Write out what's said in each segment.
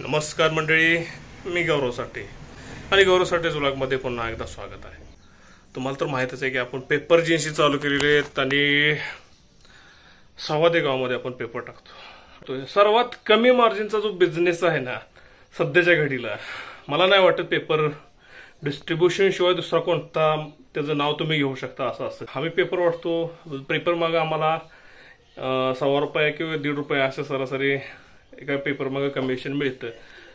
नमस्कार मंडळी, मी गौरव साठे आणि गौरव साठे व्लॉगमध्ये पुन्हा एकदा स्वागत आहे। तुम्हाला तर माहितच आहे की आपण पेपर एजन्सी चालू केलेली आहेत आणि सव्वादे गावामध्ये आपण पेपर टाकतो। सर्वात कमी मार्जिनचा जो बिझनेस आहे ना सध्याच्या घडीला, मला नाही वाटत पेपर डिस्ट्रीब्युशन शिवाय दुसरा कोणता त्याचं नाव तुम्ही घेऊ शकता असं असतं। आम्ही पेपर वाटतो, पेपर मागे आम्हाला ₹1.25 किंवा ₹1.5 असं सरासरी एका पेपर मग कमिशन मिळतं।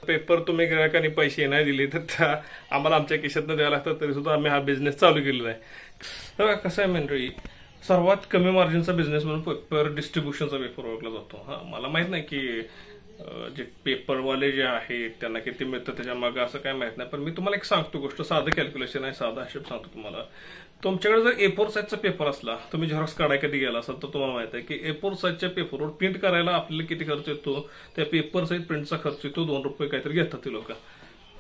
पेपर तुम्ही ग्राहकांनी पैसे नाही दिले तर आम्हाला आमच्या खिशातनं द्यायला लागतं, तरी सुद्धा आम्ही हा बिझनेस चालू केलेला आहे। कसं आहे मंडळी, सर्वात कमी मार्जिनचा बिझनेस म्हणून पेपर डिस्ट्रीब्युशनचा पेपर ओळखला जातो। मला माहित नाही की जे पेपरवाले जे आहेत त्यांना किती मिळतं त्याच्या मागे असं काय माहित नाही, पण मी तुम्हाला एक सांगतो गोष्ट, साधं कॅल्क्युलेशन आहे, साधा हिशोब सांगतो तुम्हाला। तुमच्याकडे जर A4 साईजचा पेपर असला, तुम्ही झेरॉक्स काढाय कधी गेला असाल तर तुम्हाला माहित आहे की A4 साईजच्या पेपरवर प्रिंट करायला आपल्याला किती खर्च येतो, त्या पेपर साईज प्रिंटचा खर्च येतो ₹2 काहीतरी घेतात ते लोक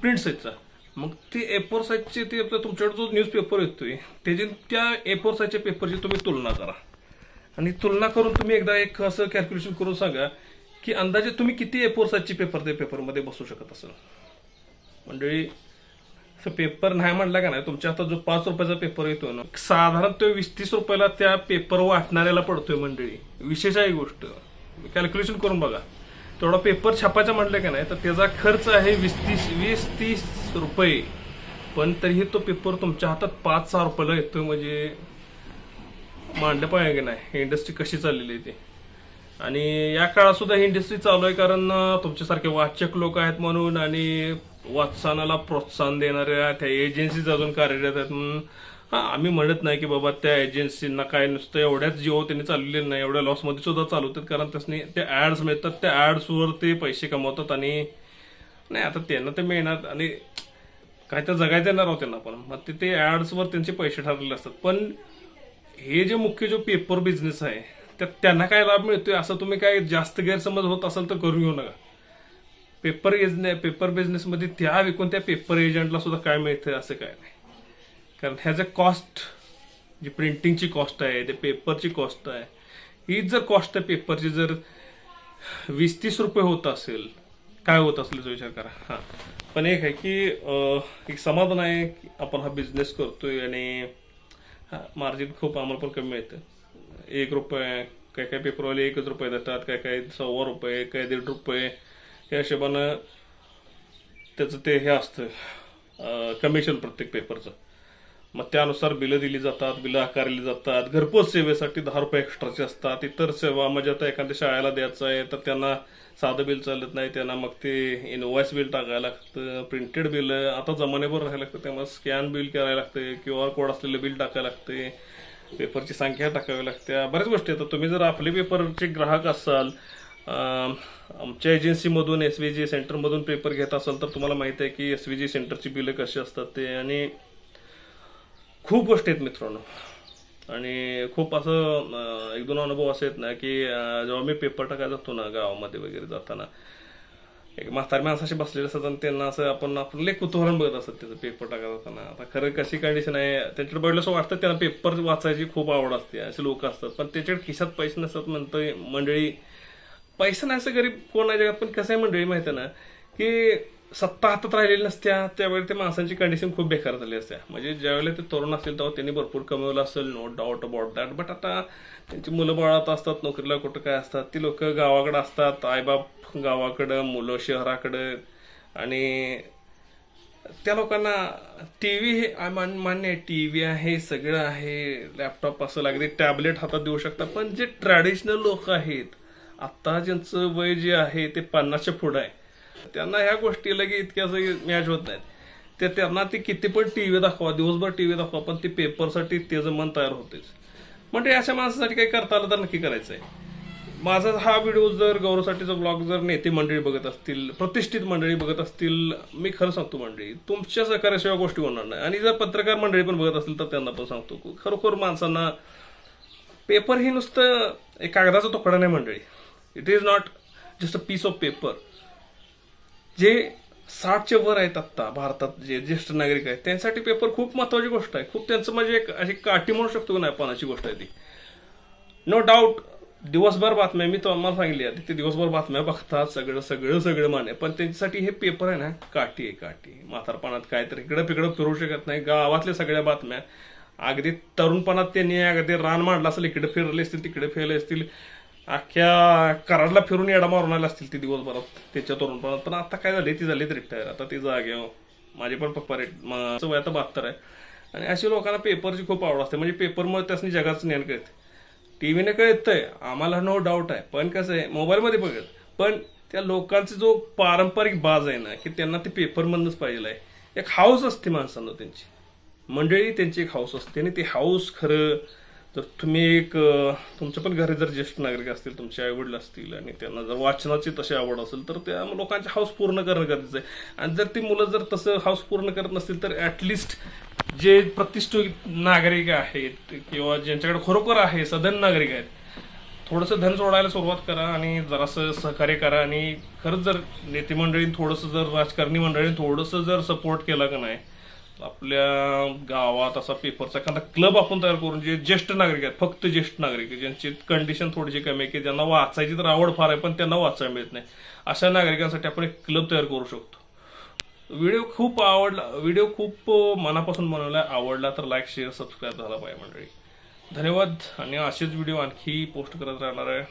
प्रिंट साईजचा। मग ते A4 साईजचे ते तुमच्याकडे जो न्यूज पेपर येतोय त्याची त्या A4 साईजच्या पेपरची तुम्ही तुलना करा आणि तुलना करून तुम्ही एकदा एक असं कॅल्क्युलेशन करून सांगा की अंदाजे तुम्ही किती A4 साईजचे पेपर ते पेपरमध्ये बसू शकत असेल। मंडळी, पेपर नाही म्हणला का नाही, तुमच्या हातात जो ₹5 पेपर येतो ना, साधारण तो 20-30 रुपयाला त्या पेपर वाटणाऱ्याला पडतोय। मंडळी, विशेष आहे गोष्ट, कॅल्क्युलेशन करून बघा। तेवढा पेपर छापायचा म्हटलं का नाही तर त्याचा खर्च आहे 20-30 रुपये, पण तरीही तो पेपर तुमच्या हातात 5-6 रुपयाला येतोय। म्हणजे मांडलं पाहिजे की नाही इंडस्ट्री कशी चाललेली आहे ती। आणि या काळात सुद्धा ही इंडस्ट्री चालू आहे कारण तुमच्यासारखे वाचक लोक आहेत म्हणून, आणि वाचनाला प्रोत्साहन देणाऱ्या त्या एजन्सीज अजून कार्यरत आहेत म्हणून। आम्ही म्हणत नाही की बाबा त्या एजन्सींना काय नुसतं एवढ्याच जीव त्यांनी चाललेले नाही, एवढ्या लॉसमध्ये सुद्धा चालवतात, कारण त्यासनी ते ऍड्स मिळतात, त्या ऍड्सवर ते पैसे कमवतात आणि नाही आता त्यांना ते मिळणार आणि काय तर जगायचं येणार आहोत त्यांना, पण मग ते ऍड्सवर त्यांचे पैसे ठरलेले असतात। पण हे जे मुख्य जो पेपर बिझनेस आहे त्यात त्यांना काय लाभ मिळतोय असं तुम्ही काय जास्त गैरसमज होत असेल तर करून घेऊ नका। पेपर बिझनेसमध्ये त्या विकून त्या पेपर एजंटला सुद्धा काय मिळतं असं काय नाही, कारण ह्याचं कॉस्ट जी प्रिंटिंगची कॉस्ट आहे, ते पेपरची कॉस्ट आहे, हीच जर कॉस्ट आहे पेपरची जर 20-30 रुपये होत असेल, काय होत असेल याचा विचार करा। पण एक आहे की एक समाधान आहे की आपण हा बिझनेस करतोय आणि मार्जिन खूप आम्हाला पण कमी मिळतं। ₹1, काय पेपरवाले ₹1 देतात, काय ₹1.25, काय ₹1.5, या हिशोबानं त्याचं ते हे असतं कमिशन प्रत्येक पेपरचं। मग त्यानुसार बिलं दिली जातात, बिलं आकारली जातात। घरपोच सेवेसाठी ₹10 एक्स्ट्राचे असतात। इतर सेवा म्हणजे आता एखाद्या शाळेला द्यायचं आहे तर त्यांना साधं बिल चालत नाही, त्यांना मग ते इनवॉइस बिल टाकायला लागतं, प्रिंटेड बिल आता जमान्याभर राहायला लागतं, त्यामुळे स्कॅन बिल करायला लागतं, QR कोड असलेलं बिल टाकायला लागते, पेपरची संख्या टाकावी लागते, बऱ्याच गोष्टी येतात। तुम्ही जर आपले पेपरचे ग्राहक असाल, आमच्या एजन्सीमधून SVG सेंटरमधून पेपर घेत असाल तर तुम्हाला माहिती आहे की SVG सेंटरची बिलं कशी असतात ते, आणि खूप गोष्टी आहेत मित्रांनो। आणि खूप असं 1-2 अनुभव असे आहेत ना की जेव्हा मी पेपर टाकायला जातो ना गावामध्ये वगैरे जाताना, एक म्हातारी माणसाशी बसलेले असतात आणि त्यांना असं आपण लई कुतूहल बघत असतात त्याचं पेपर टाकायला जाताना। आता खरं कशी कंडिशन आहे त्यांच्याकडे बघितलं असं वाटतं त्यांना पेपर वाचायची खूप आवड असते, असे लोक असतात, पण त्याच्याकडे खिशात पैसे नसतात। म्हणतोय मंडळी, पैसा नाही असं गरीब कोण नाही जगात, पण कसं आहे मंडळी माहिती ना की सत्ता हातात राहिलेली नसत्या त्यावेळी त्या माणसांची कंडिशन खूप बेकार झाली असते। म्हणजे ज्यावेळेला ते तरुण असतील तेव्हा त्यांनी भरपूर कमवलं असेल, no doubt about that, but आता त्यांची मुलं बाळात असतात, नोकरीला कुठं काय असतात, ती लोक गावाकडे असतात, आईबाप गावाकडं, मुलं शहराकडं, आणि त्या लोकांना टीव्ही हे मान्य आहे, टीव्ही आहे, सगळं आहे, लॅपटॉप असं लागते, टॅबलेट हातात देऊ शकतात, पण जे ट्रॅडिशनल लोक आहेत आता ज्यांचं वय जे आहे ते 50च्या पुढं आहे, त्यांना ह्या गोष्टीला की इतक्या मॅच होत नाहीत। ते त्यांना ते किती पण टीव्ही दाखवा, दिवसभर टीव्ही दाखवा, पण ती पेपरसाठी त्याचं मन तयार होतेच। म्हणजे अशा माणसासाठी काही करता आलं तर नक्की करायचंय। माझा हा व्हिडिओ जर गौरवसाठीचा ब्लॉग जर नेते मंडळी बघत असतील, प्रतिष्ठित मंडळी बघत असतील, मी खरं सांगतो मंडळी तुमच्या सहकार्याशिवाय गोष्टी होणार नाही, आणि जर पत्रकार मंडळी पण बघत असतील तर त्यांना पण सांगतो खरोखर माणसांना पेपर ही नुसतं एक कागदाचा तुकडा नाही मंडळी, it is not just a piece of paper. जे 60च्या वर आहेत आता भारतात जे ज्येष्ठ नागरिक आहेत त्यांच्यासाठी पेपर खूप महत्वाची गोष्ट आहे, खूप त्यांचं म्हणजे एक अशी काठी म्हणू शकतो की नाही पानाची गोष्ट आहे ती। नो डाऊट दिवसभर बातम्या मी तुम्हाला सांगितली आहे ते दिवसभर बातम्या बघतात सगळं सगळं सगळं मान्य, पण त्यांच्यासाठी हे पेपर आहे ना काठी आहे काठी. म्हातारपणात काय तर इकडं तिकडं फिरू शकत नाही. गावातल्या सगळ्या बातम्या, अगदी तरुणपणात त्यांनी अगदी रान मांडलं असेल, इकडे फिरले असतील तिकडे फिरले असतील, अख्ख्या कराडला फिरून येडा मारून आले असतील ते दिवसभरात त्याच्या तरुणपणात. पण आता काय झाले, ती झालीत रिटायर. आता ती जागे माझे पण पप्पा माझं वय आता 72 आहे. आणि अशा लोकांना पेपरची खूप आवड असते. म्हणजे पेपरमुळे त्यासनी जगाचं ज्ञान कळते. टीव्हीने कळतंय आम्हाला, नो डाऊट आहे, पण कसं आहे मोबाईलमध्ये बघत. पण त्या लोकांचा जो पारंपरिक बाज आहे ना, की त्यांना ते पेपरमधनंच पाहिजे आहे. एक हाऊस असते माणसांना, त्यांची मंडळी त्यांची एक हाऊस असते. आणि ती हाऊस खरं जर तुम्ही एक तुमच्या पण घरी जर ज्येष्ठ नागरिक असतील, तुमचे आई वडील असतील आणि त्यांना जर वाचनाची तशी आवड असेल तर त्या लोकांची हाऊस पूर्ण करणं गरजेचं आहे. आणि जर ती मुलं जर तसं हाऊस पूर्ण करत नसतील तर ऍटलिस्ट जे प्रतिष्ठित नागरिक आहेत किंवा ज्यांच्याकडे खरोखर आहे सधन नागरिक आहेत, थोडंसं धन सोडायला सुरुवात करा आणि जरासं सहकार्य करा. आणि खरंच जर नेते मंडळीने थोडंसं, जर राजकारणी मंडळीने थोडंसं जर सपोर्ट केला का नाही, आपल्या गावात असा पेपरचा एखादा क्लब आपण तयार करून, जे ज्येष्ठ नागरिक आहेत, फक्त ज्येष्ठ नागरिक ज्यांची कंडिशन थोडीशी कमी आहे, की ज्यांना वाचायची तर आवड फार आहे पण त्यांना वाचायला मिळत नाही, अशा नागरिकांसाठी आपण एक क्लब तयार करू शकतो. व्हिडिओ खूप आवडला, व्हिडिओ खूप मनापासून बनवला, आवडला तर लाईक शेअर सबस्क्राईब झाला पाहिजे मंडळी. धन्यवाद. आणि असेच व्हिडिओ आणखी पोस्ट करत राहणार आहे.